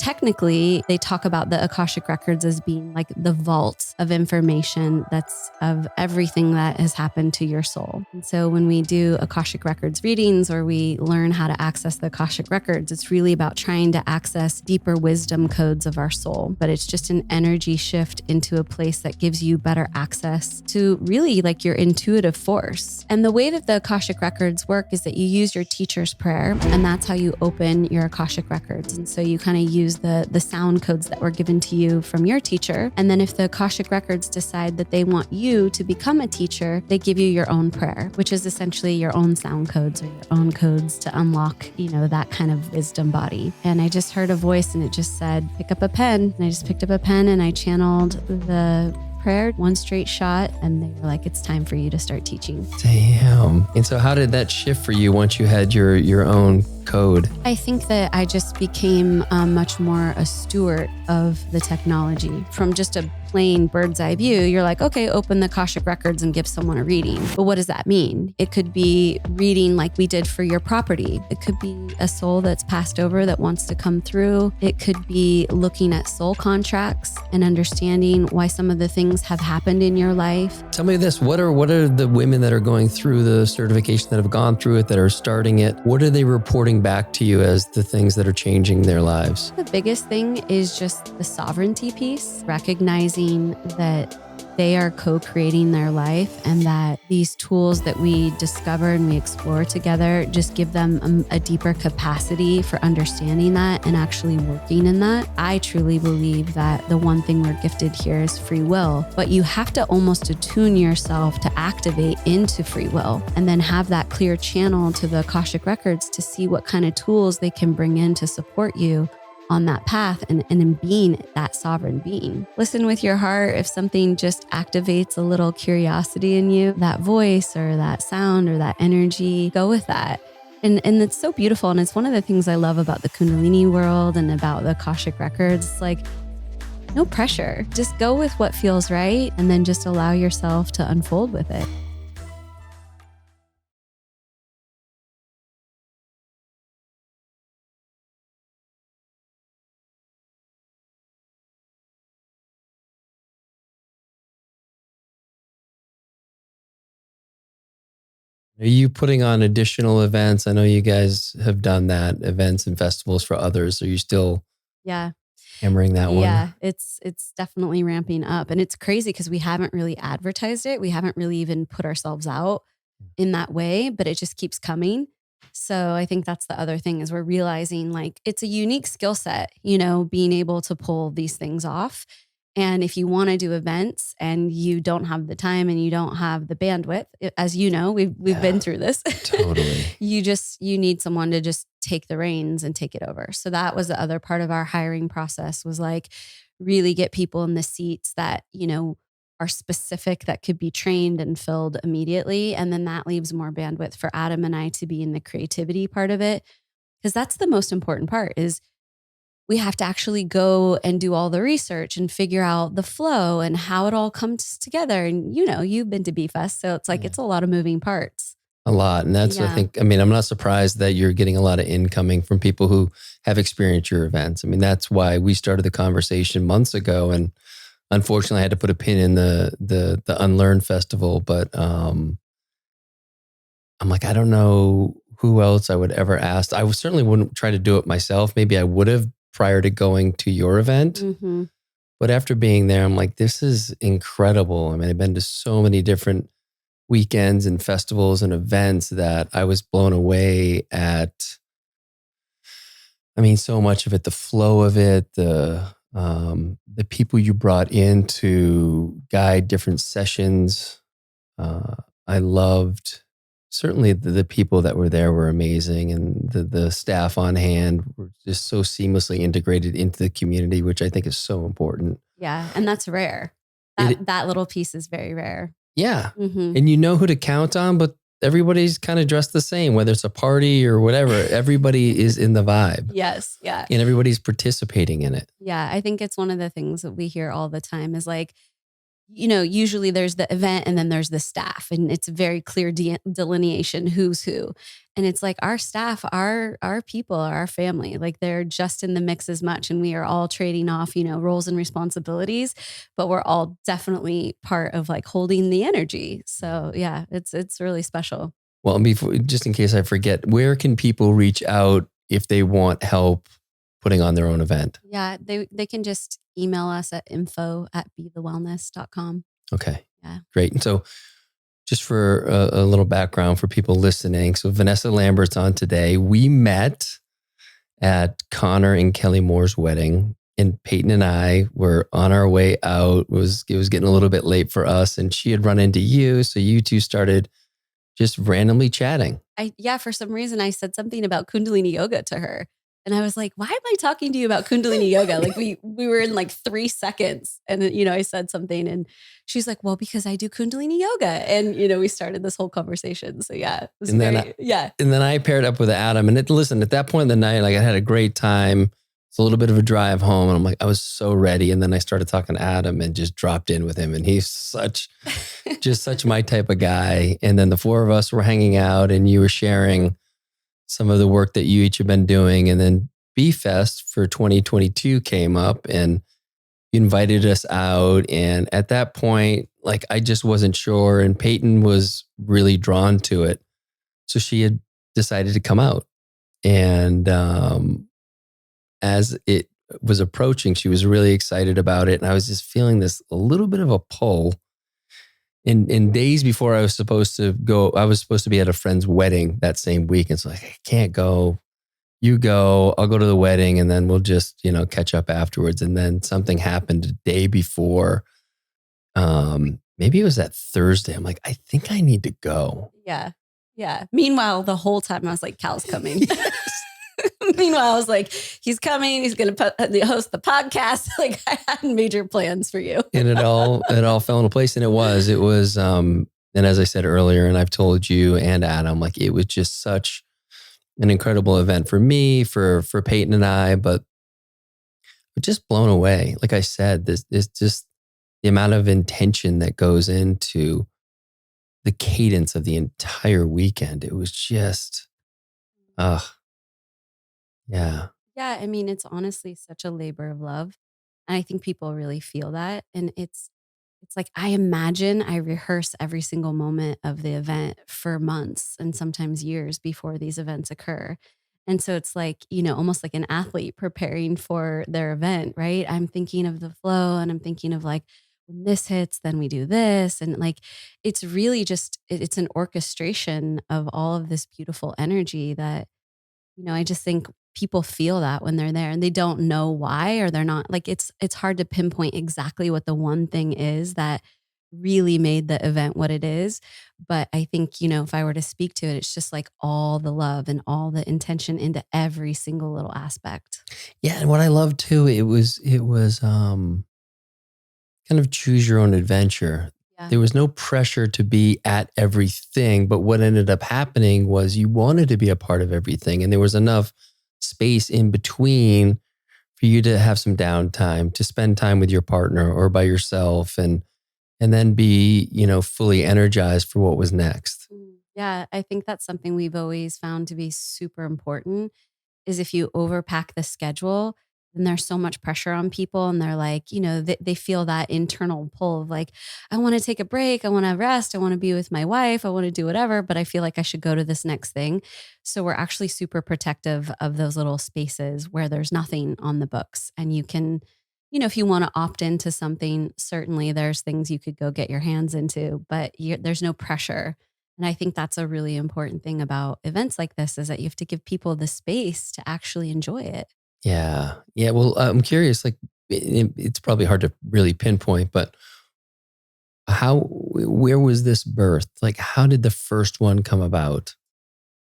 technically, they talk about the Akashic Records as being like the vault of information that's of everything that has happened to your soul. And so when we do Akashic Records readings or we learn how to access the Akashic Records, it's really about trying to access deeper wisdom codes of our soul. But it's just an energy shift into a place that gives you better access to really like your intuitive force. And the way that the Akashic Records work is that you use your teacher's prayer, and that's how you open your Akashic Records. And so you kind of use the sound codes that were given to you from your teacher. And then if the Akashic Records decide that they want you to become a teacher, they give you your own prayer, which is essentially your own sound codes or your own codes to unlock, that kind of wisdom body. And I just heard a voice and it just said, pick up a pen. And I just picked up a pen and I channeled the prayer, one straight shot, and they were like, it's time for you to start teaching. Damn. And so how did that shift for you once you had your own code? I think that I just became much more a steward of the technology. From just a plain bird's eye view, you're like, okay, open the Akashic Records and give someone a reading. But what does that mean? It could be reading like we did for your property. It could be a soul that's passed over that wants to come through. It could be looking at soul contracts and understanding why some of the things have happened in your life. Tell me this, what are the women that are going through the certification, that have gone through it, that are starting it? What are they reporting back to you as the things that are changing their lives? The biggest thing is just the sovereignty piece, recognizing that they are co-creating their life and that these tools that we discover and we explore together just give them a deeper capacity for understanding that and actually working in that. I truly believe that the one thing we're gifted here is free will, but you have to almost attune yourself to activate into free will and then have that clear channel to the Akashic Records to see what kind of tools they can bring in to support you on that path and in being that sovereign being. Listen with your heart. If something just activates a little curiosity in you, that voice or that sound or that energy, go with that. And it's so beautiful. And it's one of the things I love about the Kundalini world and about the Akashic Records. It's like, no pressure. Just go with what feels right and then just allow yourself to unfold with it. Are you putting on additional events? I know you guys have done that, events and festivals for others. Are you still hammering that one? Yeah, it's definitely ramping up. And it's crazy because we haven't really advertised it. We haven't really even put ourselves out in that way, but it just keeps coming. So I think that's the other thing is we're realizing like it's a unique skill set, being able to pull these things off. And if you want to do events and you don't have the time and you don't have the bandwidth, as you know, we've been through this. Totally. You need someone to just take the reins and take it over. So that was the other part of our hiring process was like really get people in the seats that, are specific that could be trained and filled immediately. And then that leaves more bandwidth for Adam and I to be in the creativity part of it. Because that's the most important part is we have to actually go and do all the research and figure out the flow and how it all comes together. And you've been to B-Fest, so it's like it's a lot of moving parts. A lot. And that's, I mean, I'm not surprised that you're getting a lot of incoming from people who have experienced your events. I mean, that's why we started the conversation months ago. And unfortunately, I had to put a pin in the Unlearn Festival. But I'm like, I don't know who else I would ever ask. I certainly wouldn't try to do it myself. Maybe I would have prior to going to your event. Mm-hmm. But after being there, I'm like, this is incredible. I mean, I've been to so many different weekends and festivals and events that I was blown away at. I mean, so much of it, the flow of it, the people you brought in to guide different sessions. I loved. Certainly the people that were there were amazing, and the staff on hand were just so seamlessly integrated into the community, which I think is so important. Yeah, and that's rare. That little piece is very rare. Yeah, and you know who to count on, but everybody's kind of dressed the same, whether it's a party or whatever. Everybody is in the vibe. Yes, yeah. And everybody's participating in it. Yeah, I think it's one of the things that we hear all the time is like, usually there's the event and then there's the staff, and it's a very clear delineation who's who. And it's like our staff, our people, our family, like they're just in the mix as much. And we are all trading off, roles and responsibilities, but we're all definitely part of like holding the energy. So yeah, it's really special. Well, and before, just in case I forget, where can people reach out if they want help putting on their own event? Yeah, they can just email us at info@bethewellness.com. Okay. Yeah. Great. And so just for a little background for people listening. So Vanessa Lambert's on today. We met at Connor and Kelly Moore's wedding, and Peyton and I were on our way out. It was getting a little bit late for us, and she had run into you. So you two started just randomly chatting. For some reason I said something about Kundalini yoga to her. And I was like, why am I talking to you about Kundalini yoga? Like we were in like 3 seconds, and I said something and she's like, well, because I do Kundalini yoga. And, we started this whole conversation. So yeah, it was And very, yeah. And then I paired up with Adam, and listen, at that point in the night, like I had a great time. It's a little bit of a drive home, and I'm like, I was so ready. And then I started talking to Adam and just dropped in with him. And he's just such my type of guy. And then the 4 of us were hanging out, and you were sharing some of the work that you each have been doing. And then B-Fest for 2022 came up, and you invited us out. And at that point, like I just wasn't sure. And Peyton was really drawn to it. So she had decided to come out. And as it was approaching, she was really excited about it. And I was just feeling this a little bit of a pull. In days before I was supposed to go, I was supposed to be at a friend's wedding that same week. And so like, I can't go. You go, I'll go to the wedding, and then we'll just, catch up afterwards. And then something happened the day before. Maybe it was that Thursday. I'm like, I think I need to go. Yeah. Yeah. Meanwhile, the whole time I was like, Cal's coming. Meanwhile, I was like, he's coming. He's going to host the podcast. Like I had major plans for you. And it all fell into place. And it was, and as I said earlier, and I've told you and Adam, like it was just such an incredible event for me, for Peyton and I, but just blown away. Like I said, this is just the amount of intention that goes into the cadence of the entire weekend. It was just, yeah. Yeah. I mean, it's honestly such a labor of love. And I think people really feel that. And it's like, I imagine I rehearse every single moment of the event for months and sometimes years before these events occur. And so it's like, almost like an athlete preparing for their event, right? I'm thinking of the flow, and I'm thinking of like, when this hits, then we do this. And like, it's really just, it's an orchestration of all of this beautiful energy that, I just think people feel that when they're there and they don't know why, or they're not like, it's hard to pinpoint exactly what the one thing is that really made the event what it is. But I think, if I were to speak to it, it's just like all the love and all the intention into every single little aspect. Yeah. And what I love too, it was kind of choose your own adventure. Yeah. There was no pressure to be at everything, but what ended up happening was you wanted to be a part of everything. And there was enough space in between for you to have some downtime, to spend time with your partner or by yourself, and then be, fully energized for what was next. Yeah, I think that's something we've always found to be super important is if you overpack the schedule, then there's so much pressure on people, and they're like, they feel that internal pull of like, I want to take a break. I want to rest. I want to be with my wife. I want to do whatever, but I feel like I should go to this next thing. So we're actually super protective of those little spaces where there's nothing on the books. And you can, if you want to opt into something, certainly there's things you could go get your hands into, but there's no pressure. And I think that's a really important thing about events like this is that you have to give people the space to actually enjoy it. Yeah. Yeah. Well, I'm curious, like it's probably hard to really pinpoint, but where was this birthed? Like, how did the first one come about?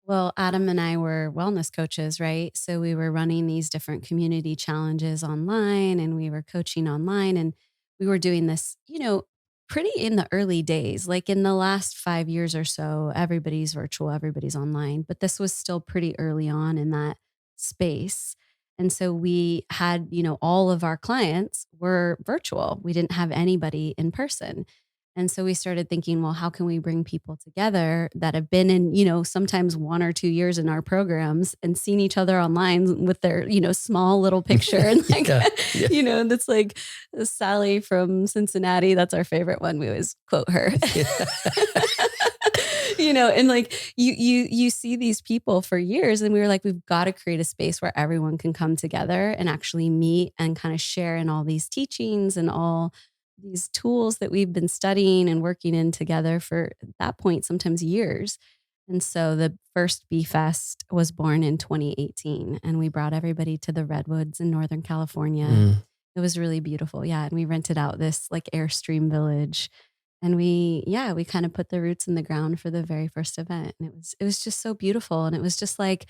Well, Adam and I were wellness coaches, right? So we were running these different community challenges online, and we were coaching online, and we were doing this, pretty in the early days. Like in the last 5 years or so, everybody's virtual, everybody's online, but this was still pretty early on in that space. And so we had, all of our clients were virtual. We didn't have anybody in person. And so we started thinking, well, how can we bring people together that have been in, sometimes 1 or 2 years in our programs and seen each other online with their, small little picture and like, that's like Sally from Cincinnati. That's our favorite one. We always quote her. And like you see these people for years, and we were like, we've got to create a space where everyone can come together and actually meet and kind of share in all these teachings and all these tools that we've been studying and working in together for, at that point, sometimes years. And so the first Bee Fest was born in 2018, and we brought everybody to the Redwoods in Northern California. It was really beautiful. Yeah. And we rented out this like Airstream village, and we kind of put the roots in the ground for the very first event. And it was just so beautiful. And it was just like,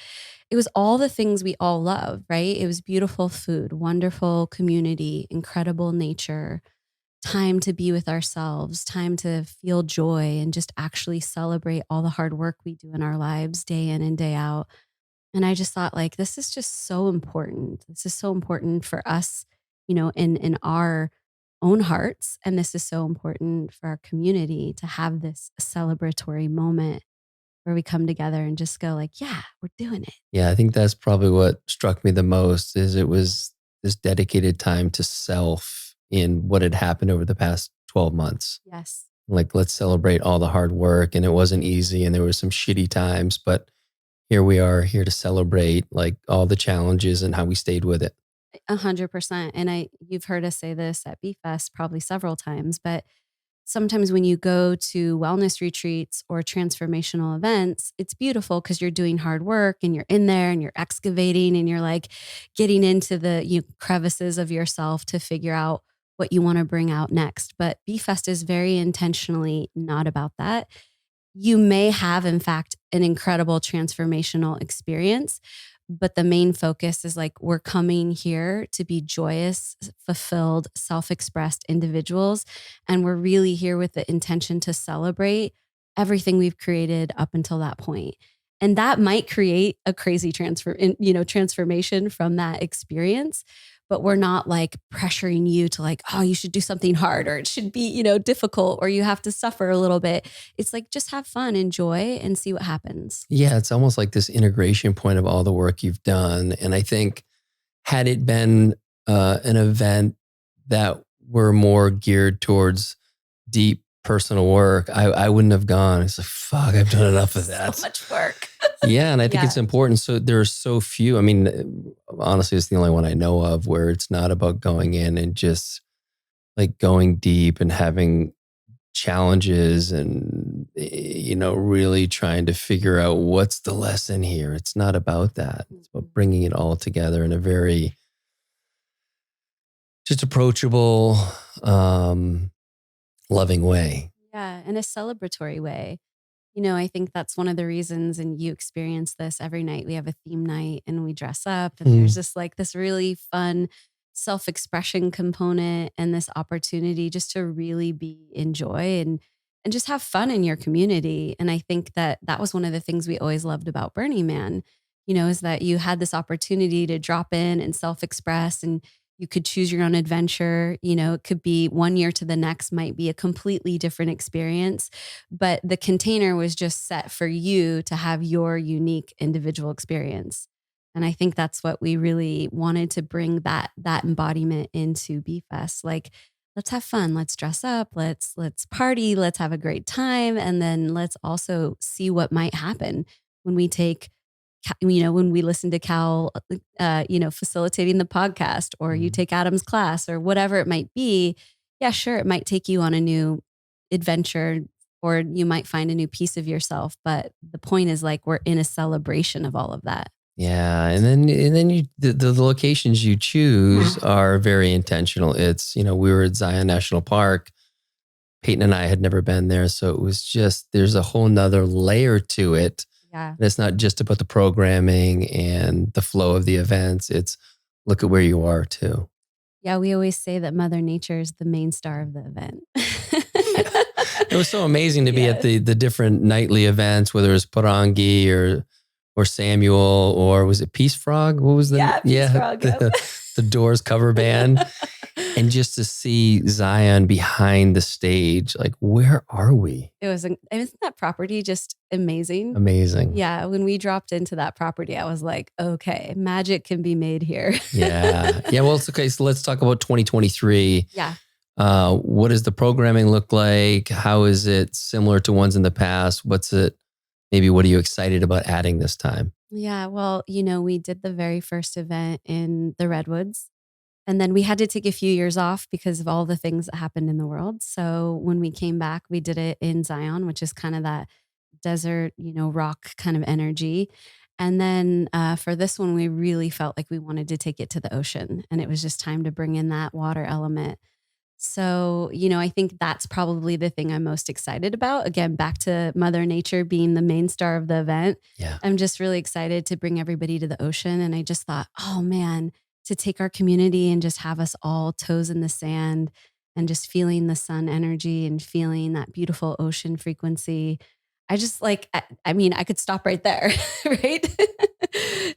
it was all the things we all love, right? It was beautiful food, wonderful community, incredible nature, time to be with ourselves, time to feel joy and just actually celebrate all the hard work we do in our lives day in and day out. And I just thought, like, this is just so important. This is so important for us, in our own hearts. And this is so important for our community to have this celebratory moment where we come together and just go like, yeah, we're doing it. Yeah, I think that's probably what struck me the most is it was this dedicated time to self in what had happened over the past 12 months. Yes. Like, let's celebrate all the hard work. And it wasn't easy and there were some shitty times, but here we are here to celebrate like all the challenges and how we stayed with it. 100%. And you've heard us say this at Bee Fest probably several times, but sometimes when you go to wellness retreats or transformational events, it's beautiful because you're doing hard work and you're in there and you're excavating and you're like getting into the crevices of yourself to figure out what you want to bring out next. But Bee Fest is very intentionally not about that. You may have, in fact, an incredible transformational experience, but the main focus is like, we're coming here to be joyous, fulfilled, self-expressed individuals. And we're really here with the intention to celebrate everything we've created up until that point. And that might create a crazy transformation from that experience. But we're not like pressuring you to like, oh, you should do something hard, or it should be, difficult, or you have to suffer a little bit. It's like, just have fun, enjoy, and see what happens. Yeah, it's almost like this integration point of all the work you've done. And I think had it been an event that were more geared towards deep personal work, I wouldn't have gone. It's like, fuck, I've done enough of that. So much work. Yeah. And I think it's important. So there are so few, I mean, honestly, it's the only one I know of where it's not about going in and just like going deep and having challenges and, really trying to figure out what's the lesson here. It's not about that. It's about bringing it all together in a very just approachable, loving way. Yeah. In a celebratory way. I think that's one of the reasons, and you experience this every night. We have a theme night and we dress up, and there's just like this really fun self-expression component and this opportunity just to really be in joy and just have fun in your community. And I think that was one of the things we always loved about Burning Man, is that you had this opportunity to drop in and self-express, and you could choose your own adventure. It could be one year to the next, might be a completely different experience, but the container was just set for you to have your unique individual experience. And I think that's what we really wanted to bring that embodiment into Bee Fest. Like, let's have fun, let's dress up, let's party, let's have a great time. And then let's also see what might happen when we take when we listen to Cal, facilitating the podcast, or you take Adam's class, or whatever it might be. Yeah, sure. It might take you on a new adventure, or you might find a new piece of yourself. But the point is, like, we're in a celebration of all of that. Yeah. And then the locations you choose are very intentional. It's, we were at Zion National Park. Peyton and I had never been there. So it was just, there's a whole nother layer to it. Yeah. And it's not just about the programming and the flow of the events. It's look at where you are too. Yeah. We always say that Mother Nature is the main star of the event. It was so amazing to be at the different nightly events, whether it was Parangi or or Samuel, or was it Peace Frog? What was the Peace Frog, the Doors cover band? And just to see Zion behind the stage, like, where are we? Isn't that property just amazing? Amazing. Yeah. When we dropped into that property, I was like, okay, magic can be made here. Yeah. Well, it's okay. So let's talk about 2023. Yeah. What does the programming look like? How is it similar to ones in the past? What are you excited about adding this time? Yeah. Well, we did the very first event in the Redwoods. And then we had to take a few years off because of all the things that happened in the world. So when we came back, we did it in Zion, which is kind of that desert, rock kind of energy. And then for this one, we really felt like we wanted to take it to the ocean. And it was just time to bring in that water element. So, I think that's probably the thing I'm most excited about. Again, back to Mother Nature being the main star of the event. Yeah. I'm just really excited to bring everybody to the ocean. And I just thought, oh man, to take our community and just have us all toes in the sand and just feeling the sun energy and feeling that beautiful ocean frequency. I just I could stop right there, right?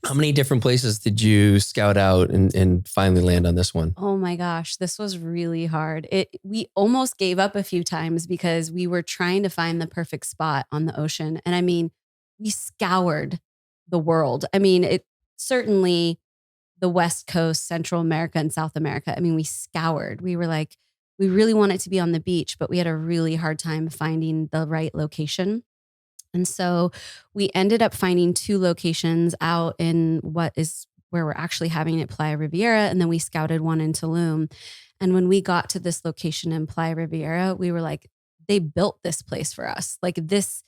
How many different places did you scout out and finally land on this one? Oh my gosh, this was really hard. We almost gave up a few times because we were trying to find the perfect spot on the ocean. And I mean, we scoured the world. I mean, it certainly the West Coast, Central America, and South America. I mean, we scoured. We were like, we really want it to be on the beach, but we had a really hard time finding the right location. And so we ended up finding 2 locations out in what is where we're actually having it, Playa Riviera. And then we scouted one in Tulum. And when we got to this location in Playa Riviera, we were like, they built this place for us. Like this,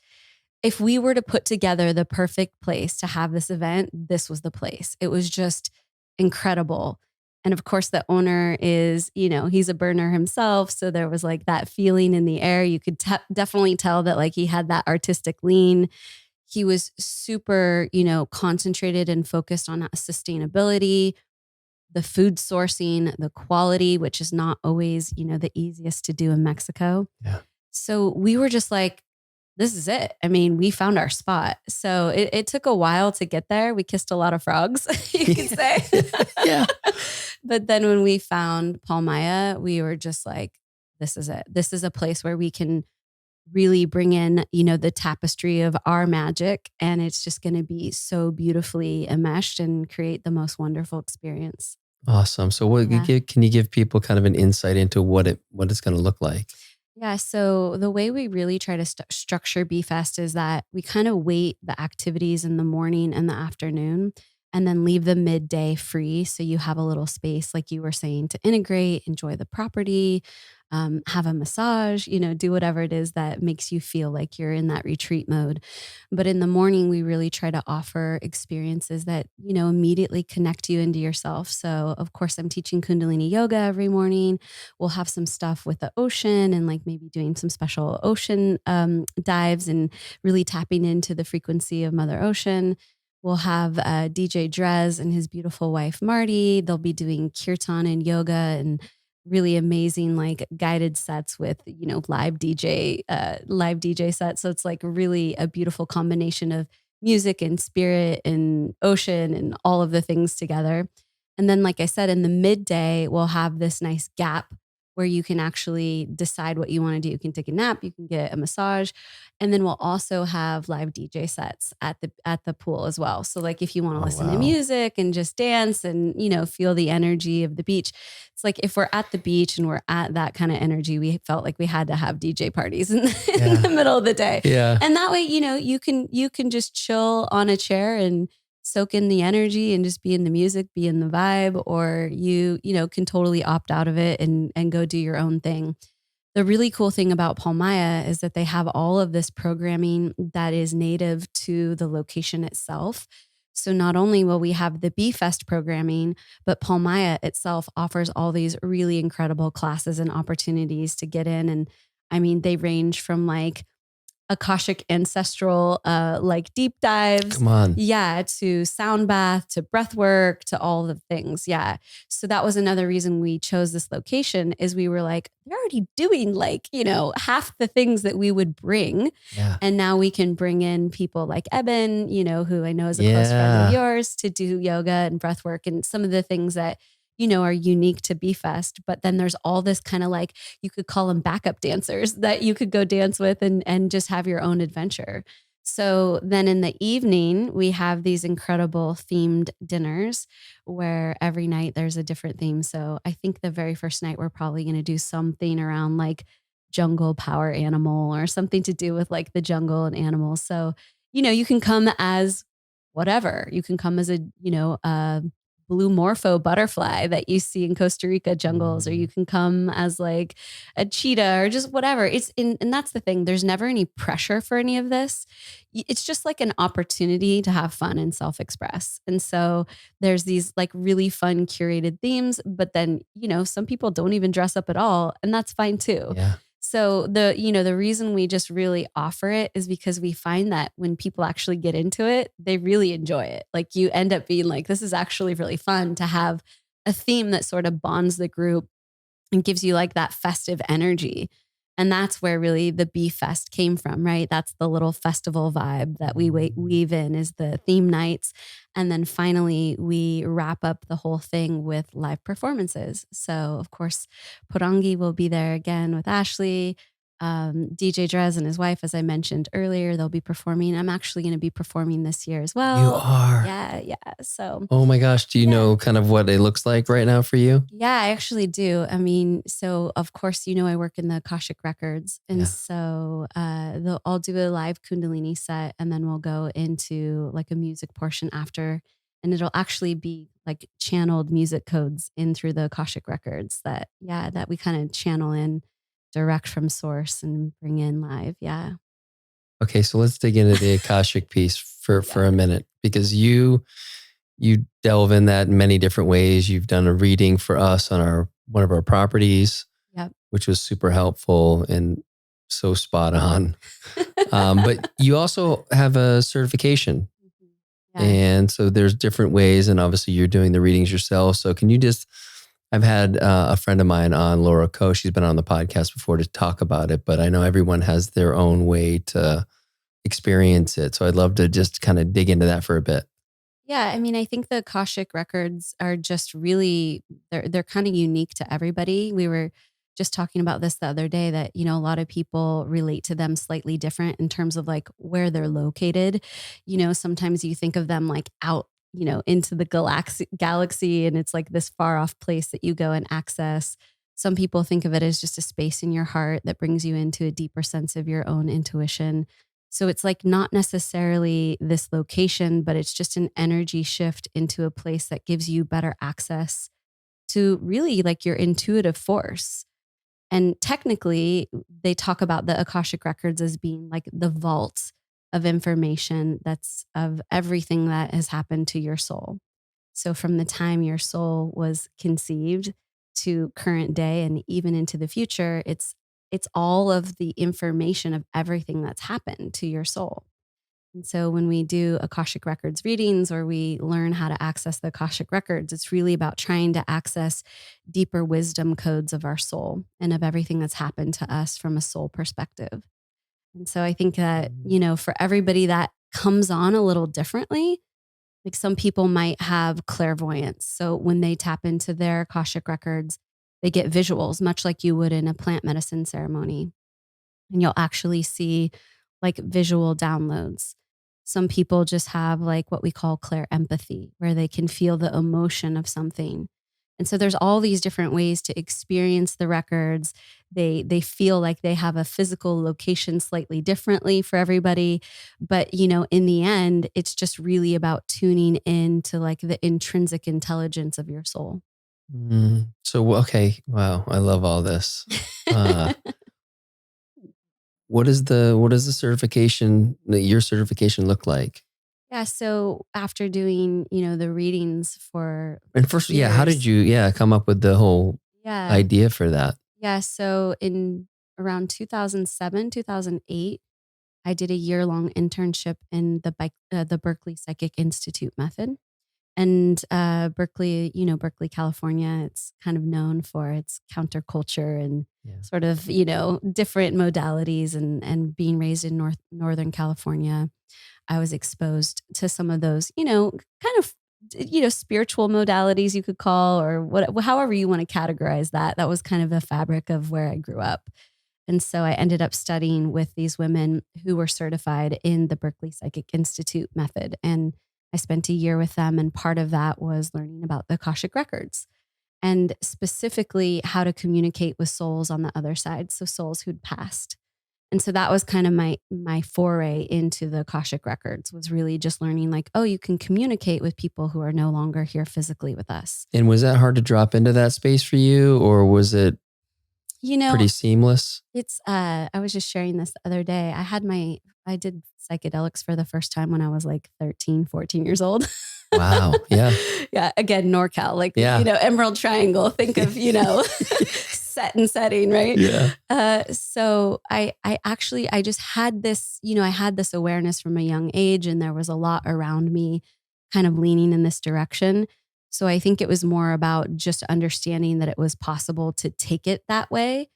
if we were to put together the perfect place to have this event, this was the place. It was just incredible. And of course, the owner is, he's a burner himself. So there was like that feeling in the air. You could definitely tell that like he had that artistic lean. He was super, concentrated and focused on sustainability, the food sourcing, the quality, which is not always, the easiest to do in Mexico. Yeah. So we were just like, this is it. I mean, we found our spot. So it took a while to get there. We kissed a lot of frogs, you could say. Yeah. But then when we found Palmaya, we were just like, this is it. This is a place where we can really bring in, the tapestry of our magic. And it's just going to be so beautifully enmeshed and create the most wonderful experience. Awesome. So can you give people kind of an insight into what it's going to look like? Yeah. So the way we really try to structure B-Fest is that we kind of weight the activities in the morning and the afternoon and then leave the midday free. So you have a little space, like you were saying, to integrate, enjoy the property, have a massage, do whatever it is that makes you feel like you're in that retreat mode. But in the morning, we really try to offer experiences that, immediately connect you into yourself. So of course, I'm teaching Kundalini yoga every morning. We'll have some stuff with the ocean and like maybe doing some special ocean dives and really tapping into the frequency of Mother Ocean. We'll have DJ Drez and his beautiful wife, Marty. They'll be doing kirtan and yoga and really amazing like guided sets with, live DJ sets. So it's like really a beautiful combination of music and spirit and ocean and all of the things together. And then, like I said, in the midday, we'll have this nice gap where you can actually decide what you want to do. You can take a nap, you can get a massage, and then we'll also have live DJ sets at the pool as well. So like if you want to listen to music and just dance and, feel the energy of the beach, it's like if we're at the beach and we're at that kind of energy, we felt like we had to have DJ parties in the middle of the day. Yeah. And that way, you can just chill on a chair and soak in the energy and just be in the music, be in the vibe, or you can totally opt out of it and go do your own thing. The really cool thing about Palmaya is that they have all of this programming that is native to the location itself. So not only will we have the B-Fest programming, but Palmaya itself offers all these really incredible classes and opportunities to get in. And I mean, they range from like Akashic ancestral like deep dives. Come on. Yeah, to sound bath, to breath work, to all the things. Yeah. So that was another reason we chose this location is we were like, they're already doing like, half the things that we would bring. Yeah. And now we can bring in people like Eben, who I know is a close friend of yours, to do yoga and breath work and some of the things that are unique to BeFest. But then there's all this kind of like, you could call them backup dancers that you could go dance with and just have your own adventure. So then in the evening, we have these incredible themed dinners where every night there's a different theme. So I think the very first night, we're probably going to do something around like jungle power animal or something to do with like the jungle and animals. So, you can come as whatever. You can come as a blue morpho butterfly that you see in Costa Rica jungles, or you can come as like a cheetah or just whatever. And that's the thing. There's never any pressure for any of this. It's just like an opportunity to have fun and self-express. And so there's these like really fun curated themes, but then, some people don't even dress up at all, and that's fine too. Yeah. So the reason we just really offer it is because we find that when people actually get into it, they really enjoy it. Like you end up being like, this is actually really fun to have a theme that sort of bonds the group and gives you like that festive energy. And that's where really the Bee Fest came from, right? That's the little festival vibe that we weave in is the theme nights. And then finally, we wrap up the whole thing with live performances. So of course, Porangi will be there again with Ashley. DJ Drez and his wife, as I mentioned earlier, they'll be performing. I'm actually going to be performing this year as well. You are? Yeah. So. Oh my gosh. Do you know kind of what it looks like right now for you? Yeah, I actually do. I mean, so of course, I work in the Akashic Records. And so I'll do a live Kundalini set, and then we'll go into like a music portion after. And it'll actually be like channeled music codes in through the Akashic Records that we kind of channel in direct from source and bring in live. Yeah. Okay, so let's dig into the Akashic piece for a minute, because you delve in that in many different ways. You've done a reading for us on one of our properties, which was super helpful and so spot on. But you also have a certification. And so there's different ways, and obviously you're doing the readings yourself. So can you I've had a friend of mine on, Laura Koh. She's been on the podcast before to talk about it, but I know everyone has their own way to experience it. So I'd love to just kind of dig into that for a bit. Yeah, I mean, I think the Akashic Records are just really, they're kind of unique to everybody. We were just talking about this the other day that, a lot of people relate to them slightly different in terms of like where they're located. Sometimes you think of them like out, into the galaxy, and it's like this far off place that you go and access. Some people think of it as just a space in your heart that brings you into a deeper sense of your own intuition. So it's like not necessarily this location, but it's just an energy shift into a place that gives you better access to really like your intuitive force. And technically, they talk about the Akashic Records as being like the vault of information that's of everything that has happened to your soul. So from the time your soul was conceived to current day and even into the future, it's all of the information of everything that's happened to your soul. And so when we do Akashic Records readings, or we learn how to access the Akashic Records, it's really about trying to access deeper wisdom codes of our soul and of everything that's happened to us from a soul perspective. And so I think that, for everybody that comes on a little differently, like some people might have clairvoyance. So when they tap into their Akashic Records, they get visuals, much like you would in a plant medicine ceremony. And you'll actually see like visual downloads. Some people just have like what we call clair empathy, where they can feel the emotion of something. And so there's all these different ways to experience the records. They feel like they have a physical location slightly differently for everybody. But, in the end, it's just really about tuning in to like the intrinsic intelligence of your soul. So, okay. Wow. I love all this. What does the certification, your certification look like? Yeah. So after doing, the readings for And first, how did you, come up with the whole idea for that? Yeah. So in around 2007, 2008, I did a year-long internship in the Berkeley Psychic Institute method. And Berkeley, Berkeley, California, it's kind of known for its counterculture and sort of, different modalities. And being raised in Northern California, I was exposed to some of those, kind of, spiritual modalities you could call, or however you want to categorize that. That was kind of the fabric of where I grew up. And so I ended up studying with these women who were certified in the Berkeley Psychic Institute method. And I spent a year with them. And part of that was learning about the Akashic Records and specifically how to communicate with souls on the other side. So souls who'd passed. And so that was kind of my foray into the Akashic Records, was really just learning like, oh, you can communicate with people who are no longer here physically with us. And was that hard to drop into that space for you, or was it pretty seamless? It's I was just sharing this the other day. I did psychedelics for the first time when I was like 13, 14 years old. Wow. Yeah. Yeah. Again, NorCal, like, Emerald Triangle, think of, set and setting, right? Yeah. So I just had this, I had this awareness from a young age, and there was a lot around me kind of leaning in this direction. So I think it was more about just understanding that it was possible to take it that way.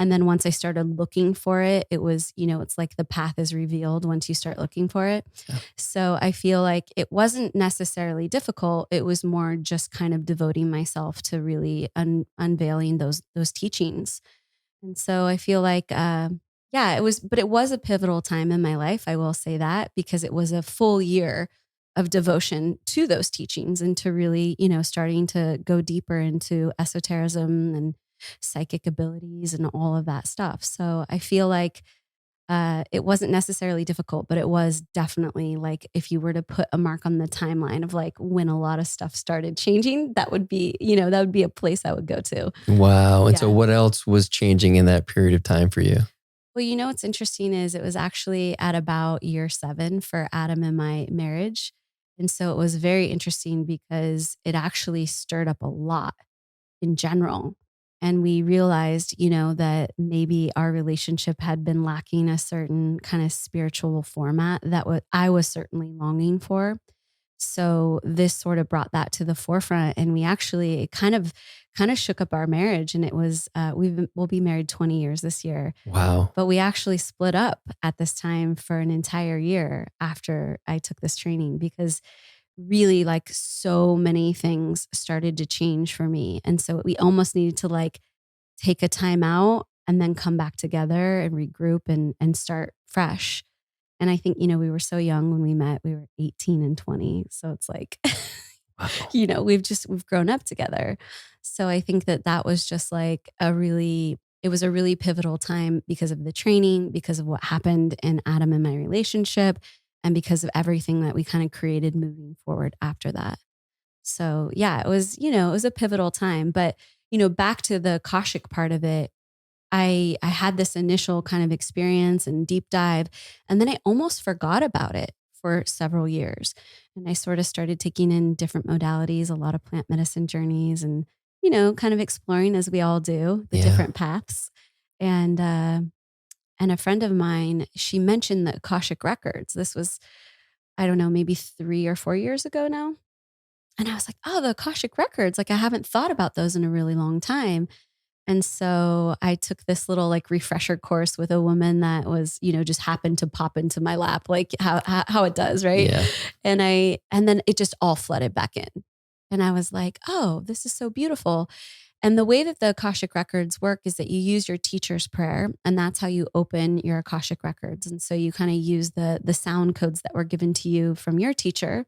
And then once I started looking for it, it was, it's like the path is revealed once you start looking for it. Yeah. So I feel like it wasn't necessarily difficult. It was more just kind of devoting myself to really unveiling those teachings. And so I feel like, it was a pivotal time in my life. I will say that, because it was a full year of devotion to those teachings and to really, starting to go deeper into esotericism and psychic abilities and all of that stuff. So I feel like it wasn't necessarily difficult, but it was definitely like, if you were to put a mark on the timeline of like when a lot of stuff started changing, that would be a place I would go to. Wow. And so what else was changing in that period of time for you? Well, what's interesting is it was actually at about year 7 for Adam and my marriage. And so it was very interesting because it actually stirred up a lot in general. And we realized, that maybe our relationship had been lacking a certain kind of spiritual format that I was certainly longing for. So this sort of brought that to the forefront, and we actually it kind of shook up our marriage. And it was we'll be married 20 years this year. Wow! But we actually split up at this time for an entire year after I took this training, because really like so many things started to change for me. And so we almost needed to like take a time out and then come back together and regroup and start fresh. And I think, we were so young when we met. We were 18 and 20. So it's like, wow. We've grown up together. So I think that was just like it was a really pivotal time because of the training, because of what happened in Adam and my relationship, and because of everything that we kind of created moving forward after that. So yeah, it was a pivotal time. But, back to the Akashic part of it, I had this initial kind of experience and deep dive, and then I almost forgot about it for several years. And I sort of started taking in different modalities, a lot of plant medicine journeys, and, kind of exploring, as we all do, the different paths. And a friend of mine, she mentioned the Akashic Records. This was, I don't know, maybe 3 or 4 years ago now. And I was like, oh, the Akashic Records. Like, I haven't thought about those in a really long time. And so I took this little like refresher course with a woman that was, just happened to pop into my lap, like how it does. Right. Yeah. And then it just all flooded back in. And I was like, oh, this is so beautiful. And the way that the Akashic Records work is that you use your teacher's prayer, and that's how you open your Akashic Records. And so you kind of use the sound codes that were given to you from your teacher.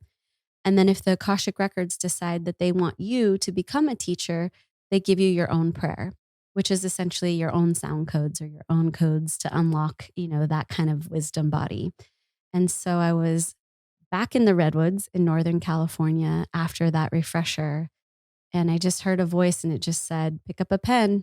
And then if the Akashic Records decide that they want you to become a teacher, they give you your own prayer, which is essentially your own sound codes or your own codes to unlock, that kind of wisdom body. And so I was back in the Redwoods in Northern California after that refresher. And I just heard a voice, and it just said, pick up a pen.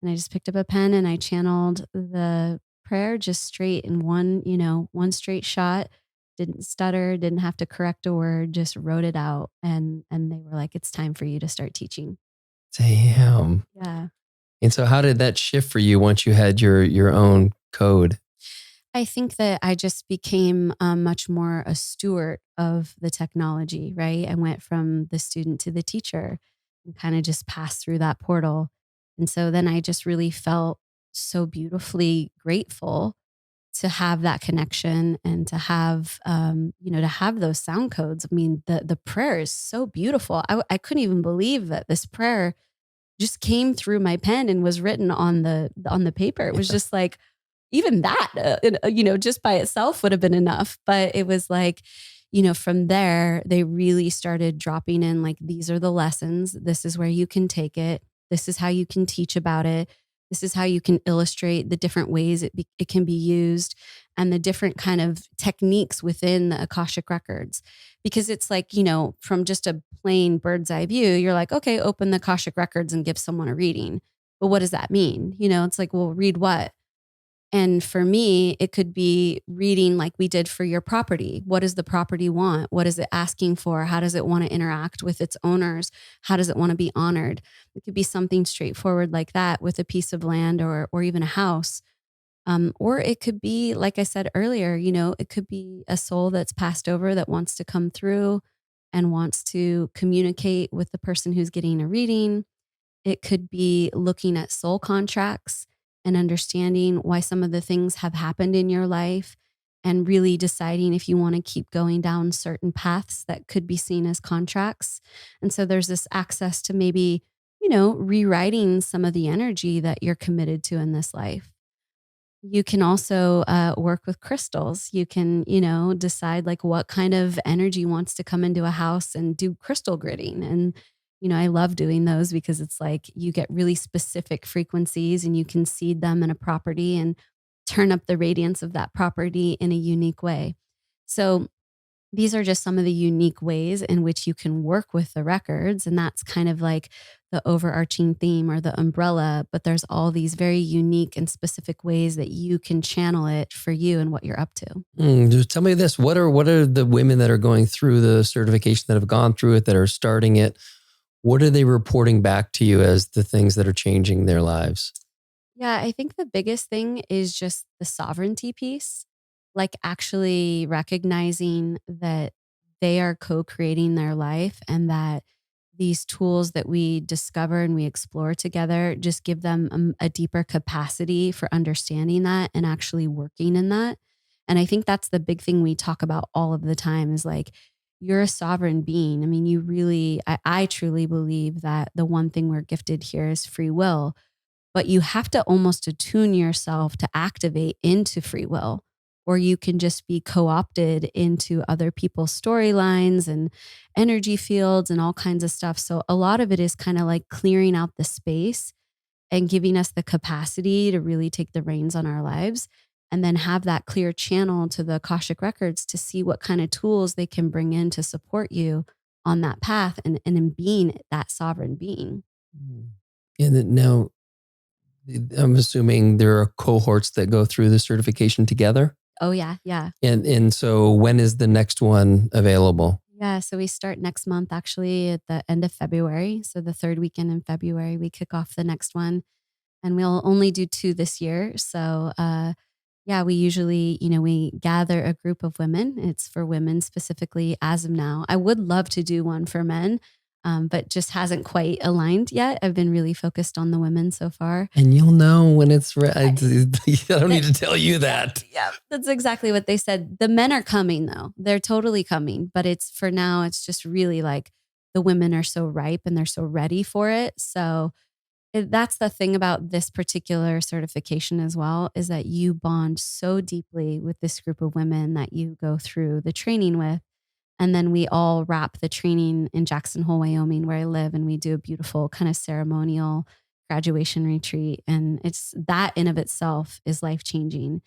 And I just picked up a pen and I channeled the prayer just straight in one straight shot. Didn't stutter, didn't have to correct a word, just wrote it out. And they were like, it's time for you to start teaching. Damn. Yeah. And so how did that shift for you once you had your own code? I think that I just became much more a steward of the technology, right? I went from the student to the teacher and kind of just passed through that portal. And so then I just really felt so beautifully grateful to have that connection and to have, to have those sound codes. I mean, the prayer is so beautiful. I couldn't even believe that this prayer just came through my pen and was written on the paper. It was just like, even that, just by itself would have been enough. But it was like, from there, they really started dropping in like, these are the lessons. This is where you can take it. This is how you can teach about it. This is how you can illustrate the different ways it can be used and the different kind of techniques within the Akashic records. Because it's like, from just a plain bird's eye view, you're like, okay, open the Akashic records and give someone a reading. But what does that mean? It's like, well, read what? And for me, it could be reading like we did for your property. What does the property want? What is it asking for? How does it want to interact with its owners? How does it want to be honored? It could be something straightforward like that with a piece of land or even a house. Or it could be, like I said earlier, it could be a soul that's passed over that wants to come through and wants to communicate with the person who's getting a reading. It could be looking at soul contracts and understanding why some of the things have happened in your life and really deciding if you want to keep going down certain paths that could be seen as contracts. And so there's this access to maybe, rewriting some of the energy that you're committed to in this life. You can also work with crystals. You can, decide like what kind of energy wants to come into a house and do crystal gridding. And, I love doing those because it's like you get really specific frequencies and you can seed them in a property and turn up the radiance of that property in a unique way. So these are just some of the unique ways in which you can work with the records. And that's kind of like the overarching theme or the umbrella. But there's all these very unique and specific ways that you can channel it for you and what you're up to. Just tell me this. What are the women that are going through the certification, that have gone through it, that are starting it? What are they reporting back to you as the things that are changing their lives? Yeah, I think the biggest thing is just the sovereignty piece, like actually recognizing that they are co-creating their life and that these tools that we discover and we explore together just give them a deeper capacity for understanding that and actually working in that. And I think that's the big thing we talk about all of the time is like, you're a sovereign being. I mean, I truly believe that the one thing we're gifted here is free will, but you have to almost attune yourself to activate into free will, or you can just be co-opted into other people's storylines and energy fields and all kinds of stuff. So a lot of it is kind of like clearing out the space and giving us the capacity to really take the reins on our lives and then have that clear channel to the Akashic records to see what kind of tools they can bring in to support you on that path and in being that sovereign being. And then now, I'm assuming there are cohorts that go through the certification together. Oh yeah, yeah. And so when is the next one available? Yeah, so we start next month actually at the end of February. So the third weekend in February, we kick off the next one. And we'll only do 2 this year. So yeah, we usually, we gather a group of women. It's for women specifically as of now. I would love to do one for men, but just hasn't quite aligned yet. I've been really focused on the women so far. And you'll know when it's ready. I don't need to tell you that. Yeah, that's exactly what they said. The men are coming though. They're totally coming. But it's for now, it's just really like the women are so ripe and they're so ready for it. So that's the thing about this particular certification as well, is that you bond so deeply with this group of women that you go through the training with. And then we all wrap the training in Jackson Hole, Wyoming, where I live. And we do a beautiful kind of ceremonial graduation retreat. And it's that in of itself is life changing.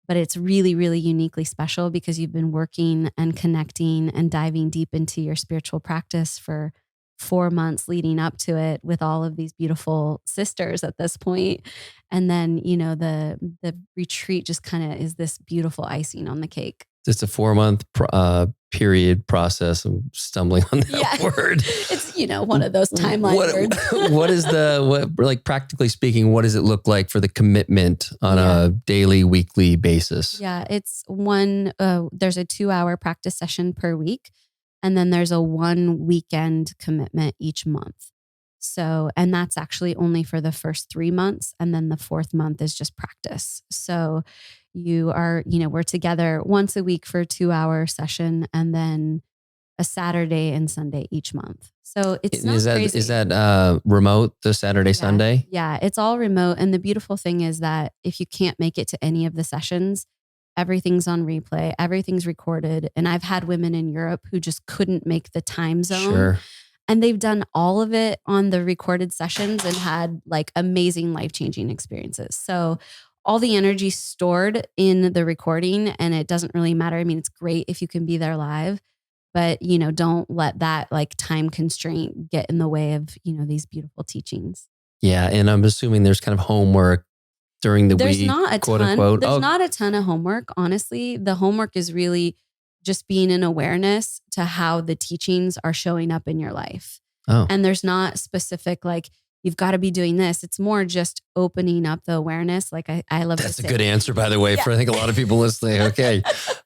But it's really, really uniquely special because you've been working and connecting and diving deep into your spiritual practice for 4 months leading up to it with all of these beautiful sisters at this point. And then, the retreat just kind of is this beautiful icing on the cake. It's a 4-month period process. I'm stumbling on that word. It's, one of those timeline words. What is like practically speaking, what does it look like for the commitment on a daily, weekly basis? Yeah, it's there's a 2-hour practice session per week. And then there's a 1 weekend commitment each month. So, and that's actually only for the first 3 months. And then the 4th month is just practice. So we're together once a week for a 2-hour session and then a Saturday and Sunday each month. So it's not crazy. Is that remote, the Saturday, Sunday? Yeah, it's all remote. And the beautiful thing is that if you can't make it to any of the sessions, everything's on replay, everything's recorded. And I've had women in Europe who just couldn't make the time zone. Sure. And they've done all of it on the recorded sessions and had like amazing life-changing experiences. So all the energy stored in the recording, and it doesn't really matter. I mean, it's great if you can be there live, but don't let that like time constraint get in the way of, these beautiful teachings. Yeah. And I'm assuming there's kind of homework during the week, quote unquote. There's not a ton of homework. Honestly, the homework is really just being in awareness to how the teachings are showing up in your life. Oh. And there's not specific, like, you've got to be doing this. It's more just opening up the awareness. Like I love That's a good answer, by the way, for I think a lot of people listening. Okay,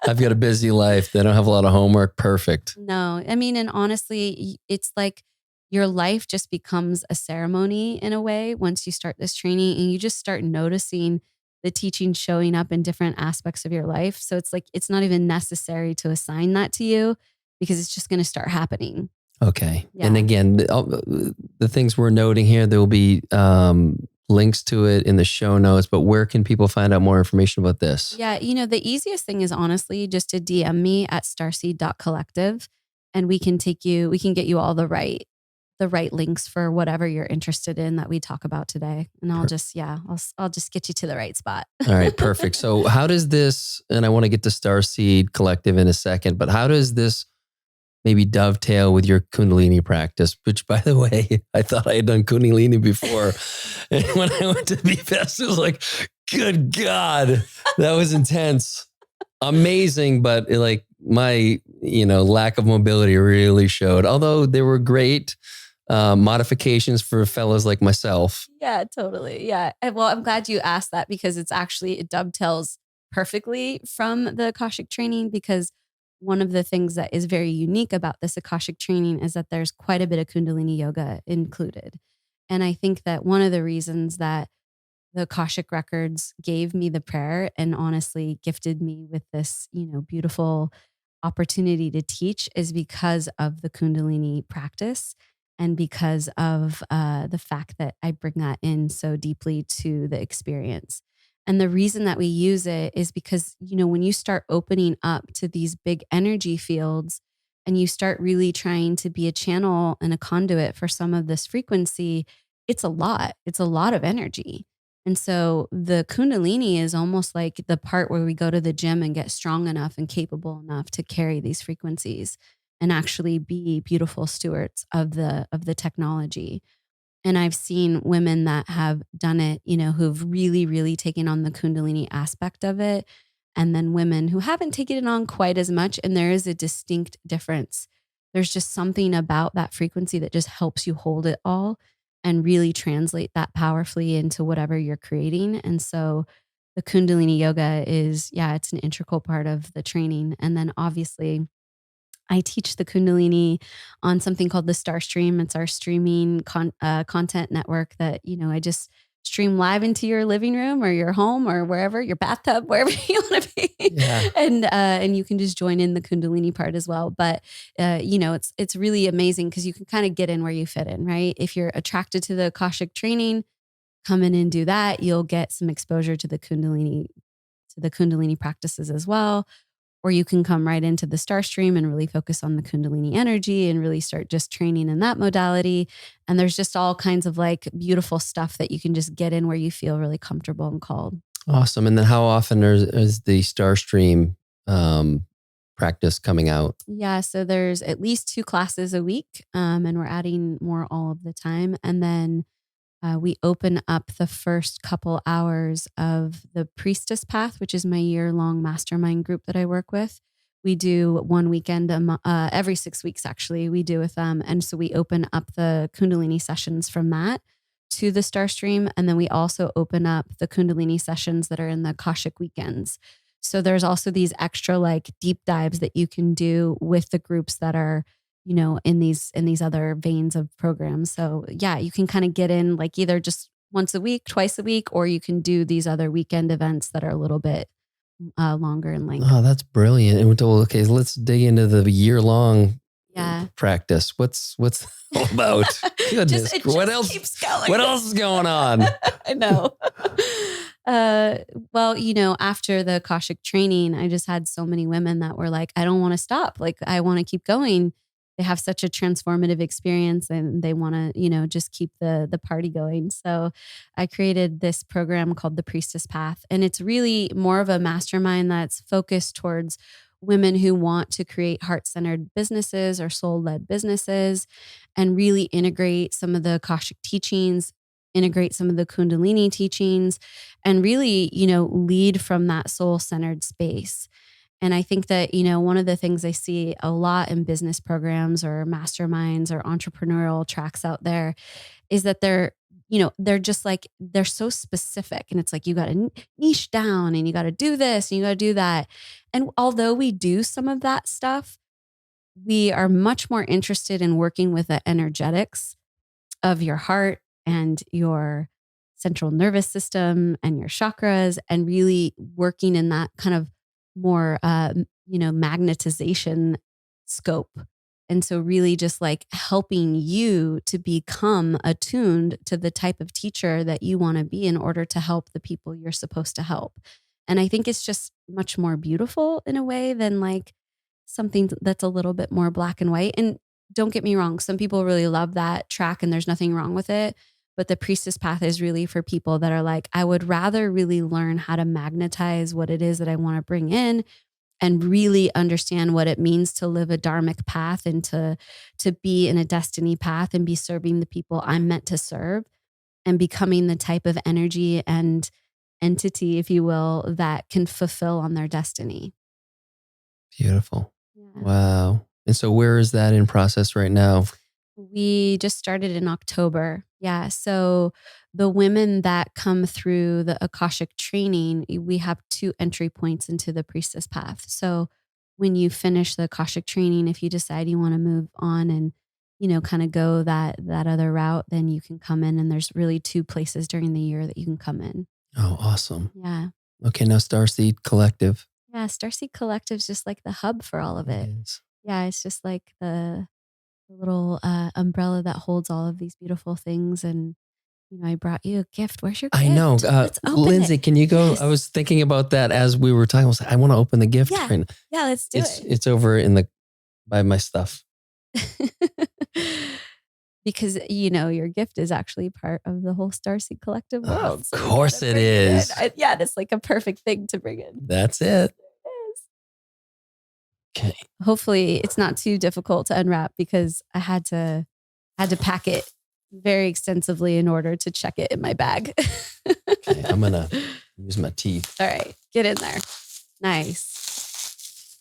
I've got a busy life. They don't have a lot of homework. Perfect. No, I mean, and honestly, it's like your life just becomes a ceremony in a way once you start this training, and you just start noticing the teaching showing up in different aspects of your life. So it's like, it's not even necessary to assign that to you because it's just going to start happening. Okay. Yeah. And again, the things we're noting here, there will be links to it in the show notes, but where can people find out more information about this? Yeah. The easiest thing is honestly just to DM me at starseed.collective, and we can get you all the right links for whatever you're interested in that we talk about today. And I'll just get you to the right spot. All right, perfect. So how does this, and I want to get to Starseed Collective in a second, but how does this maybe dovetail with your Kundalini practice, which by the way, I thought I had done Kundalini before. And when I went to BFest, it was like, good God, that was intense. Amazing. But my, lack of mobility really showed, although there were great modifications for fellas like myself. Yeah, totally. Yeah. Well, I'm glad you asked that because it dovetails perfectly from the Akashic training, because one of the things that is very unique about this Akashic training is that there's quite a bit of Kundalini yoga included. And I think that one of the reasons that the Akashic Records gave me the prayer and honestly gifted me with this, beautiful opportunity to teach is because of the Kundalini practice and because of the fact that I bring that in so deeply to the experience. And the reason that we use it is because, when you start opening up to these big energy fields and you start really trying to be a channel and a conduit for some of this frequency, it's a lot. It's a lot of energy. And so the Kundalini is almost like the part where we go to the gym and get strong enough and capable enough to carry these frequencies and actually be beautiful stewards of the technology. And I've seen women that have done it, who've really, really taken on the Kundalini aspect of it. And then women who haven't taken it on quite as much. And there is a distinct difference. There's just something about that frequency that just helps you hold it all and really translate that powerfully into whatever you're creating. And so the Kundalini yoga is, it's an integral part of the training. And then obviously, I teach the Kundalini on something called the Starstream. It's our streaming content network that, I just stream live into your living room or your home or wherever, your bathtub, wherever you want to be. Yeah. And you can just join in the Kundalini part as well. But, it's really amazing because you can kind of get in where you fit in, right? If you're attracted to the Akashic training, come in and do that. You'll get some exposure to the Kundalini practices as well. Or you can come right into the Starstream and really focus on the Kundalini energy and really start just training in that modality. And there's just all kinds of beautiful stuff that you can just get in where you feel really comfortable and called. Awesome. And then how often is the Starstream practice coming out? Yeah. So there's at least 2 classes a week. And we're adding more all of the time. And then we open up the first couple hours of the Priestess Path, which is my year-long mastermind group that I work with. We do one weekend every 6 weeks, actually, we do with them. And so we open up the Kundalini sessions from that to the Starstream. And then we also open up the Kundalini sessions that are in the Akashic weekends. So there's also these extra like deep dives that you can do with the groups that are, in these other veins of programs. So yeah, you can kind of get in like either just once a week, twice a week, or you can do these other weekend events that are a little bit longer in length. Oh, that's brilliant. And okay, let's dig into the year-long practice. What's all about? Goodness, what else? Keeps going. What else is going on? I know. Well, after the Akashic training, I just had so many women that were like, I don't want to stop. Like, I want to keep going. They have such a transformative experience and they want to, just keep the party going. So I created this program called the Priestess Path. And it's really more of a mastermind that's focused towards women who want to create heart-centered businesses or soul-led businesses and really integrate some of the Akashic teachings, integrate some of the Kundalini teachings, and really, lead from that soul-centered space. And I think that, one of the things I see a lot in business programs or masterminds or entrepreneurial tracks out there is that they're just like, they're so specific. And it's like, you got to niche down and you got to do this and you got to do that. And although we do some of that stuff, we are much more interested in working with the energetics of your heart and your central nervous system and your chakras and really working in that kind of more, magnetization scope. And so really just like helping you to become attuned to the type of teacher that you want to be in order to help the people you're supposed to help. And I think it's just much more beautiful in a way than like something that's a little bit more black and white. And don't get me wrong, some people really love that track and there's nothing wrong with it. But the Priestess Path is really for people that are like, I would rather really learn how to magnetize what it is that I want to bring in and really understand what it means to live a dharmic path and to be in a destiny path and be serving the people I'm meant to serve and becoming the type of energy and entity, if you will, that can fulfill on their destiny. Beautiful. Yeah. Wow. And so where is that in process right now? We just started in October. Yeah. So the women that come through the Akashic training, we have 2 entry points into the Priestess Path. So when you finish the Akashic training, if you decide you want to move on and, kind of go that other route, then you can come in. And there's really 2 places during the year that you can come in. Oh, awesome. Yeah. Okay. Now Starseed Collective. Yeah. Starseed Collective is just like the hub for all of it. Yeah. It's just like the little umbrella that holds all of these beautiful things. And, I brought you a gift. Where's your gift? I know. Lindsay, can you go? Yes. I was thinking about that as we were talking. I was like, I want to open the gift. Yeah, right. Yeah, let's do it. It's over by my stuff. Because, your gift is actually part of the whole Starseed Collective world. Of course it is. Yeah, it's like a perfect thing to bring in. That's it. Okay. Hopefully it's not too difficult to unwrap because I had to pack it very extensively in order to check it in my bag. Okay, I'm going to use my teeth. All right, get in there. Nice.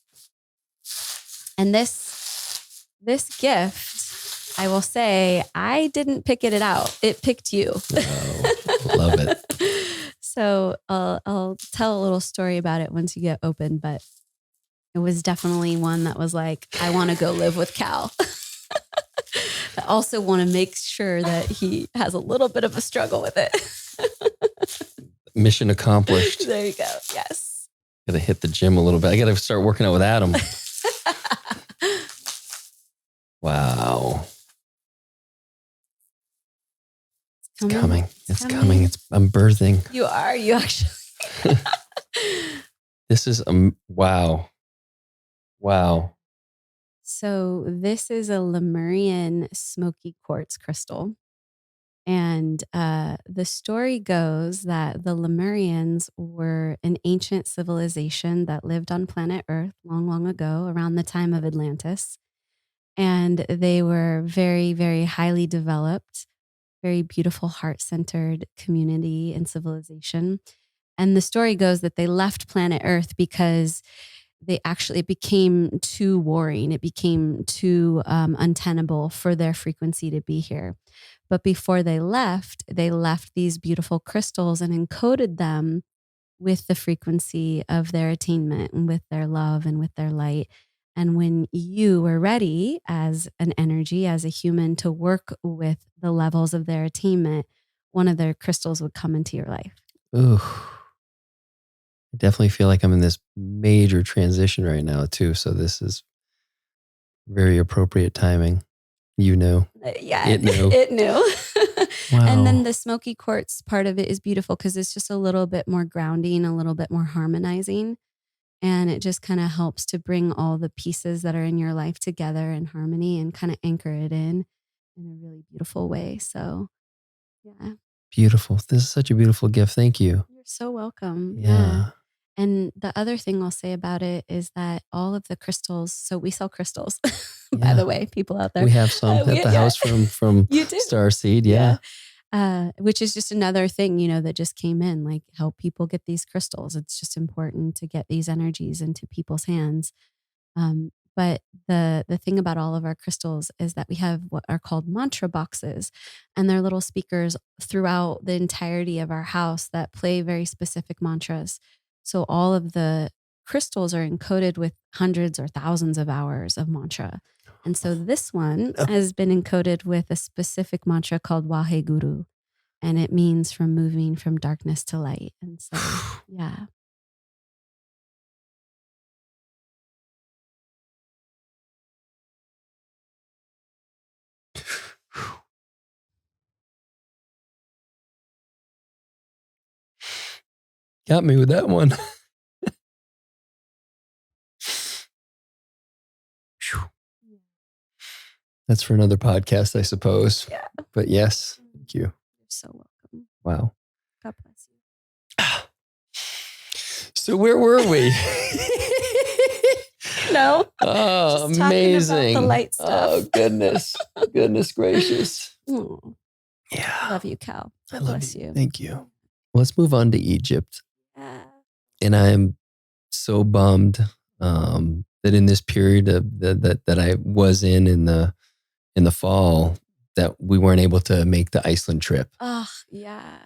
And this gift, I will say, I didn't pick it out. It picked you. Oh, love it. So I'll tell a little story about it once you get open, but it was definitely one that was like, I want to go live with Cal. I also want to make sure that he has a little bit of a struggle with it. Mission accomplished. There you go. Yes. Got to hit the gym a little bit. I got to start working out with Adam. Wow. It's coming. It's coming. I'm birthing. You are. You actually. This is wow. Wow. So this is a Lemurian smoky quartz crystal. And the story goes that the Lemurians were an ancient civilization that lived on planet Earth long, long ago, around the time of Atlantis. And they were very, very highly developed, very beautiful, heart-centered community and civilization. And the story goes that they left planet Earth because it became too warring. It became too untenable for their frequency to be here. But before they left these beautiful crystals and encoded them with the frequency of their attainment and with their love and with their light. And when you were ready as an energy, as a human, to work with the levels of their attainment, one of their crystals would come into your life. Ooh. I definitely feel like I'm in this major transition right now too. So this is very appropriate timing. You know. Yeah, it knew. It knew. Wow. And then the smoky quartz part of it is beautiful because it's just a little bit more grounding, a little bit more harmonizing. And it just kind of helps to bring all the pieces that are in your life together in harmony and kind of anchor it in a really beautiful way. So, yeah. Beautiful. This is such a beautiful gift. Thank you. You're so welcome. Yeah. And the other thing I'll say about it is that all of the crystals, so we sell crystals, by the way, people out there. We have some at the house from You do? Starseed. Yeah. Which is just another thing, that just came in, like help people get these crystals. It's just important to get these energies into people's hands. But the thing about all of our crystals is that we have what are called mantra boxes, and they're little speakers throughout the entirety of our house that play very specific mantras. So all of the crystals are encoded with hundreds or thousands of hours of mantra. And so this one has been encoded with a specific mantra called Waheguru, and it means from moving from darkness to light. And so, yeah. Got me with that one. That's for another podcast, I suppose. Yeah. But yes, thank you. You're so welcome. Wow. God bless you. So where were we? No. Oh, Just amazing. About the light stuff. Oh, goodness. Goodness gracious. Oh, Yeah. I love you, Cal. I love bless you. Thank you. Well, let's move on to Egypt. Yeah. And I'm so bummed that in this period of that I was in the fall, that we weren't able to make the Iceland trip. Oh, yeah.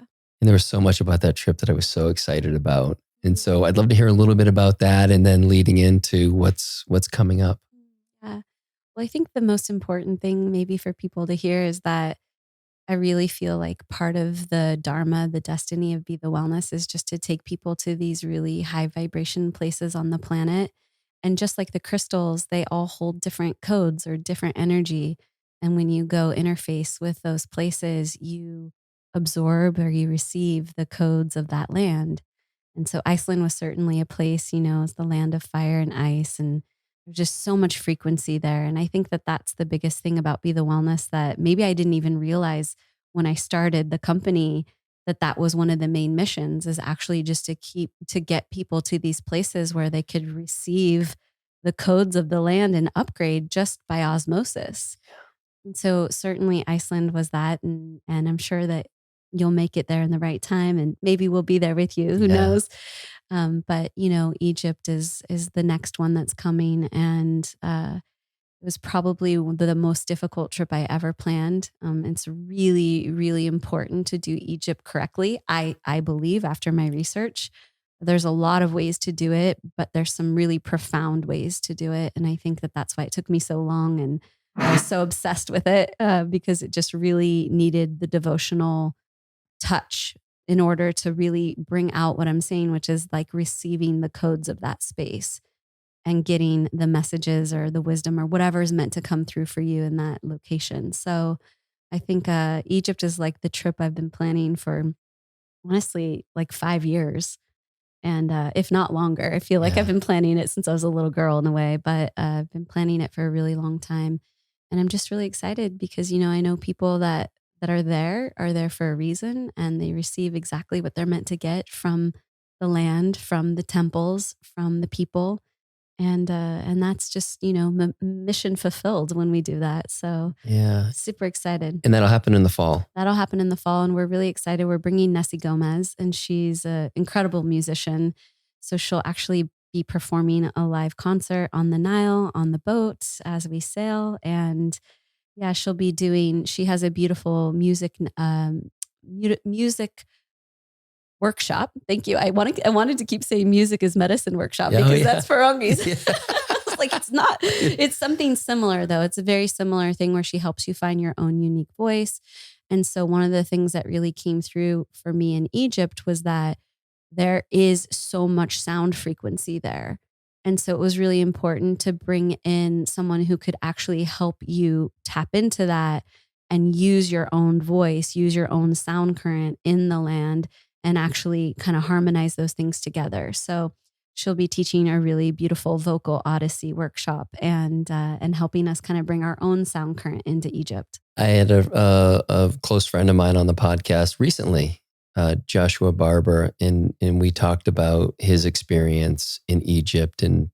And there was so much about that trip that I was so excited about. And so I'd love to hear a little bit about that, and then leading into what's coming up. Yeah. Well, I think the most important thing maybe for people to hear is that I really feel like part of the dharma, the destiny of Be the Wellness, is just to take people to these really high vibration places on the planet. And just like the crystals, they all hold different codes or different energy. And when you go interface with those places, you absorb or you receive the codes of that land. And so Iceland was certainly a place, it's the land of fire and ice, and there's just so much frequency there. And I think that that's the biggest thing about Be the Wellness that maybe I didn't even realize when I started the company, that was one of the main missions, is actually just to get people to these places where they could receive the codes of the land and upgrade just by osmosis. And so certainly Iceland was that. And I'm sure that you'll make it there in the right time, and maybe we'll be there with you. Who knows? But Egypt is the next one that's coming. And it was probably the most difficult trip I ever planned. It's really, really important to do Egypt correctly. I believe, after my research, there's a lot of ways to do it, but there's some really profound ways to do it. And I think that that's why it took me so long. And I was so obsessed with it because it just really needed the devotional touch in order to really bring out what I'm saying, which is like receiving the codes of that space and getting the messages or the wisdom or whatever is meant to come through for you in that location. So I think Egypt is like the trip I've been planning for, honestly, like 5 years. And if not longer, I feel like I've been planning it since I was a little girl in a way, but I've been planning it for a really long time. And I'm just really excited because, I know people that are there for a reason, and they receive exactly what they're meant to get from the land, from the temples, from the people. And that's just, mission fulfilled when we do that. So Yeah. super excited. And that'll happen in the fall. That'll happen in the fall. And we're really excited. We're bringing Nessie Gomez, and she's an incredible musician. So she'll actually be performing a live concert on the Nile, on the boat as we sail. And yeah, she has a beautiful music workshop. Thank you. I wanted to keep saying music is medicine workshop because that's for Ummies. Like it's something similar though. It's a very similar thing where she helps you find your own unique voice. And so one of the things that really came through for me in Egypt was that there is so much sound frequency there. And so it was really important to bring in someone who could actually help you tap into that and use your own voice, use your own sound current in the land, and actually kind of harmonize those things together. So she'll be teaching a really beautiful vocal odyssey workshop and helping us kind of bring our own sound current into Egypt. I had a close friend of mine on the podcast recently, Joshua Barber, and we talked about his experience in Egypt, and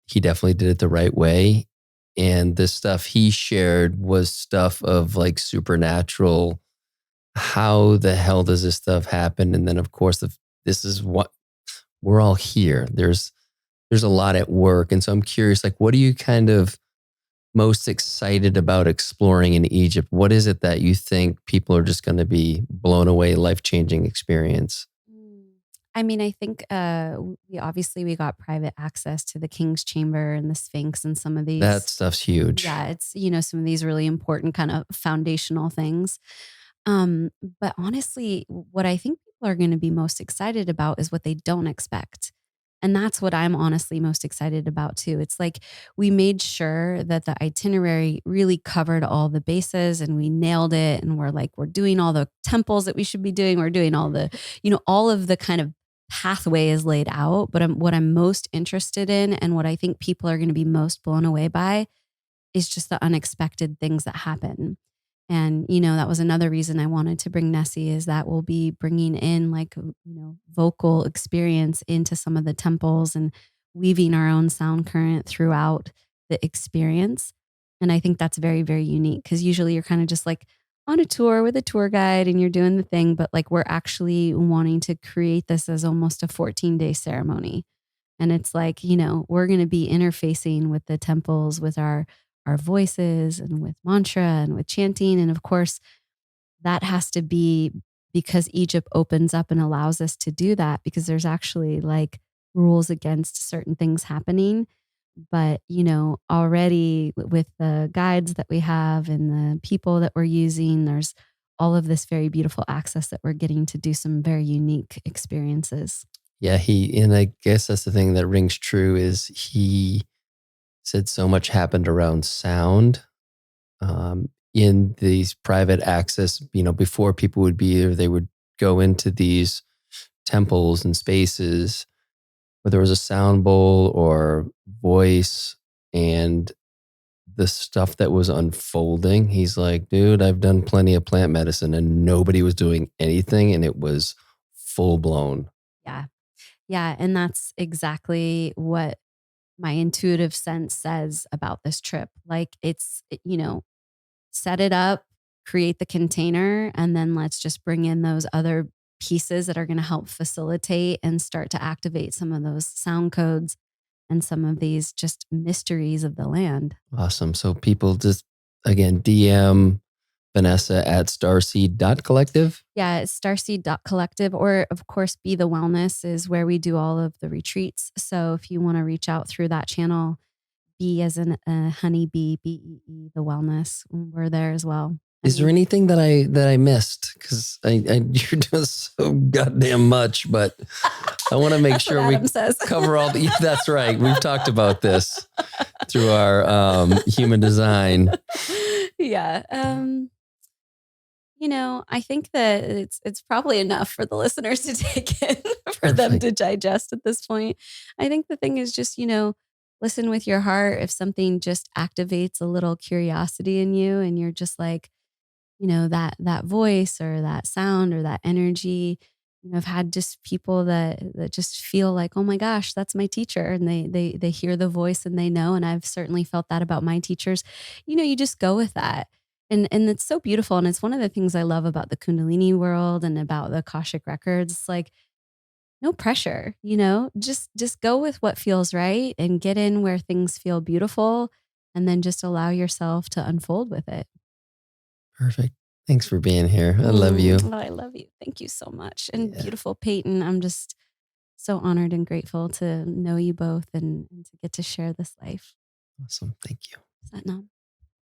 he definitely did it the right way. And the stuff he shared was stuff of like supernatural. How the hell does this stuff happen? And then, of course, this is what we're all here. There's a lot at work, and so I'm curious, like, what are you kind of most excited about exploring in Egypt? What is it that you think people are just going to be blown away, life-changing experience? I mean, I think we got private access to the King's Chamber and the Sphinx and some of these. That stuff's huge. Yeah, it's, some of these really important kind of foundational things. But honestly, what I think people are going to be most excited about is what they don't expect. And that's what I'm honestly most excited about too. It's like we made sure that the itinerary really covered all the bases and we nailed it. And we're doing all the temples that we should be doing. We're doing all the, all of the kind of pathway is laid out. But what I'm most interested in and what I think people are going to be most blown away by is just the unexpected things that happen. And, that was another reason I wanted to bring Nessie, is that we'll be bringing in vocal experience into some of the temples and weaving our own sound current throughout the experience. And I think that's very, very unique because usually you're kind of just like on a tour with a tour guide and you're doing the thing, but like we're actually wanting to create this as almost a 14-day ceremony. And it's like, we're going to be interfacing with the temples with our voices and with mantra and with chanting. And of course, that has to be because Egypt opens up and allows us to do that, because there's actually like rules against certain things happening. But, already with the guides that we have and the people that we're using, there's all of this very beautiful access that we're getting to do some very unique experiences. Yeah, and I guess that's the thing that rings true is he said so much happened around sound in these private access, before people would be there, they would go into these temples and spaces where there was a sound bowl or voice and the stuff that was unfolding. He's like, dude, I've done plenty of plant medicine and nobody was doing anything and it was full blown. Yeah. Yeah. And that's exactly what my intuitive sense says about this trip. Like set it up, create the container, and then let's just bring in those other pieces that are going to help facilitate and start to activate some of those sound codes and some of these just mysteries of the land. Awesome. So people just, again, DM Vanessa at starseed.collective. Yeah, it's starseed.collective, or of course, Be the Wellness is where we do all of the retreats. So if you want to reach out through that channel, B as in honeybee, BEE, the wellness, we're there as well. Is there anything that I missed? Because you're doing so goddamn much, but I want to make sure we cover all the. That's right. We've talked about this through our human design. Yeah. I think that it's probably enough for the listeners to take in for them to digest at this point. I think the thing is just, listen with your heart. If something just activates a little curiosity in you and you're just like, that voice or that sound or that energy, I've had just people that just feel like, oh my gosh, that's my teacher. And they hear the voice and they know. And I've certainly felt that about my teachers. You just go with that. And it's so beautiful. And it's one of the things I love about the Kundalini world and about the Akashic records. It's like, no pressure, just go with what feels right and get in where things feel beautiful. And then just allow yourself to unfold with it. Perfect. Thanks for being here. I love you. Oh, I love you. Thank you so much. And Yeah. beautiful Peyton. I'm just so honored and grateful to know you both and to get to share this life. Awesome. Thank you. Satnam.